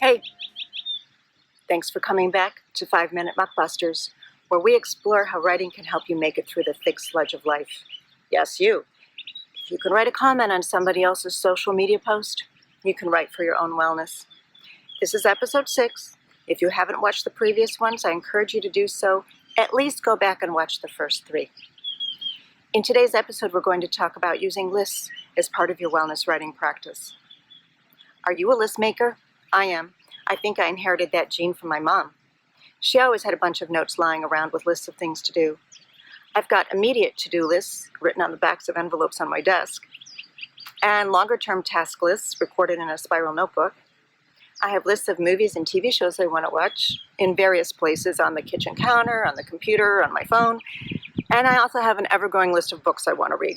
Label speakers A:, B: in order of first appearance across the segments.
A: Hey, thanks for coming back to 5-Minute MuckBusters, where we explore how writing can help you make it through the thick sludge of life. Yes, you. If you can write a comment on somebody else's social media post, you can write for your own wellness. This is episode 6. If you haven't watched the previous ones, I encourage you to do so. At least go back and watch the first 3. In today's episode, we're going to talk about using lists as part of your wellness writing practice. Are you a list maker? I am. I think I inherited that gene from my mom. She always had a bunch of notes lying around with lists of things to do. I've got immediate to-do lists written on the backs of envelopes on my desk, and longer-term task lists recorded in a spiral notebook. I have lists of movies and TV shows I want to watch in various places, on the kitchen counter, on the computer, on my phone, and I also have an ever-growing list of books I want to read.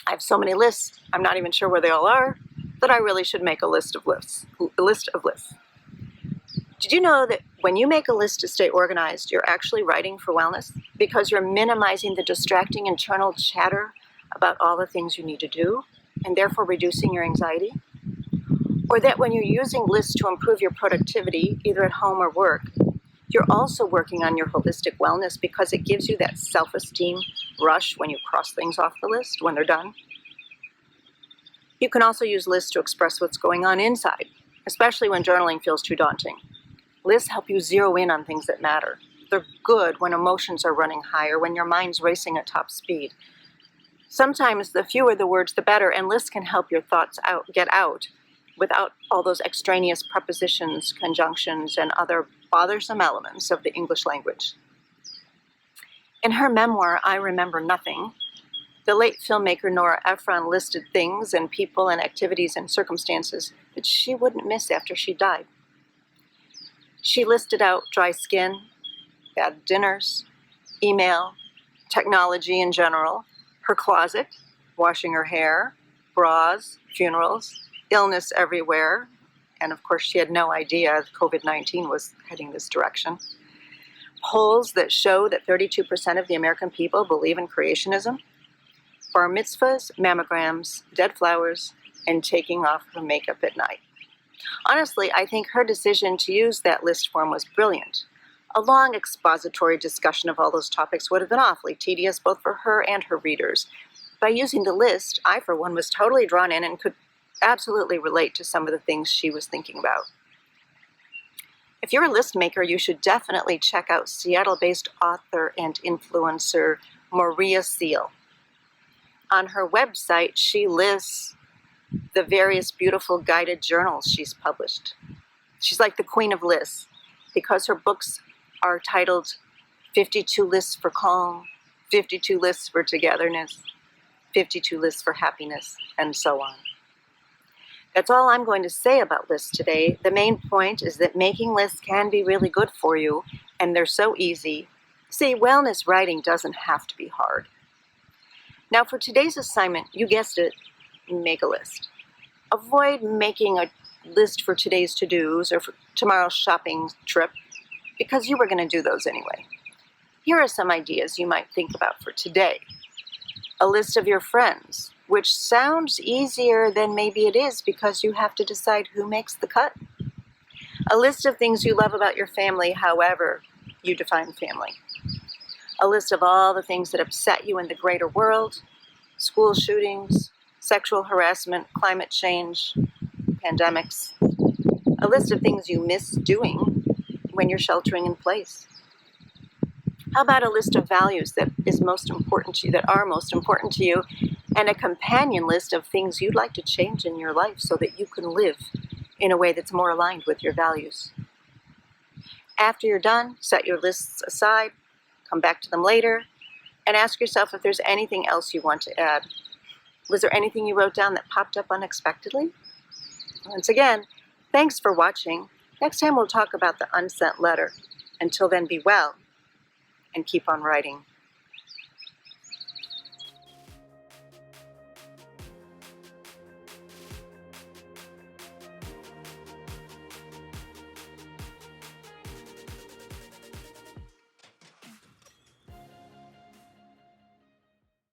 A: I have so many lists, I'm not even sure where they all are, that I really should make a list of lists. Did you know that when you make a list to stay organized, you're actually writing for wellness? Because you're minimizing the distracting internal chatter about all the things you need to do, and therefore reducing your anxiety? Or that when you're using lists to improve your productivity, either at home or work, you're also working on your holistic wellness because it gives you that self-esteem rush when you cross things off the list when they're done? You can also use lists to express what's going on inside, especially when journaling feels too daunting. Lists help you zero in on things that matter. They're good when emotions are running high or when your mind's racing at top speed. Sometimes the fewer the words, the better, and lists can help your thoughts get out without all those extraneous prepositions, conjunctions, and other bothersome elements of the English language. In her memoir, I Remember Nothing, the late filmmaker Nora Ephron listed things and people and activities and circumstances that she wouldn't miss after she died. She listed out dry skin, bad dinners, email, technology in general, her closet, washing her hair, bras, funerals, illness everywhere, and of course she had no idea COVID-19 was heading this direction. Polls that show that 32% of the American people believe in creationism, bar mitzvahs, mammograms, dead flowers, and taking off her makeup at night. Honestly, I think her decision to use that list form was brilliant. A long expository discussion of all those topics would have been awfully tedious both for her and her readers. By using the list, I, for one, was totally drawn in and could absolutely relate to some of the things she was thinking about. If you're a list maker, you should definitely check out Seattle-based author and influencer Maria Seal. On her website, she lists the various beautiful guided journals she's published. She's like the queen of lists because her books are titled 52 Lists for Calm, 52 Lists for Togetherness, 52 Lists for Happiness, and so on. That's all I'm going to say about lists today. The main point is that making lists can be really good for you, and they're so easy. See, wellness writing doesn't have to be hard. Now for today's assignment, you guessed it, make a list. Avoid making a list for today's to-dos or for tomorrow's shopping trip because you were going to do those anyway. Here are some ideas you might think about for today. A list of your friends, which sounds easier than maybe it is because you have to decide who makes the cut. A list of things you love about your family, however you define family. A list of all the things that upset you in the greater world, school shootings, sexual harassment, climate change, pandemics. A list of things you miss doing when you're sheltering in place. How about a list of values that are most important to you, and a companion list of things you'd like to change in your life so that you can live in a way that's more aligned with your values. After you're done, set your lists aside, come back to them later, and ask yourself if there's anything else you want to add. Was there anything you wrote down that popped up unexpectedly? Once again, thanks for watching. Next time we'll talk about the unsent letter. Until then, be well and keep on writing.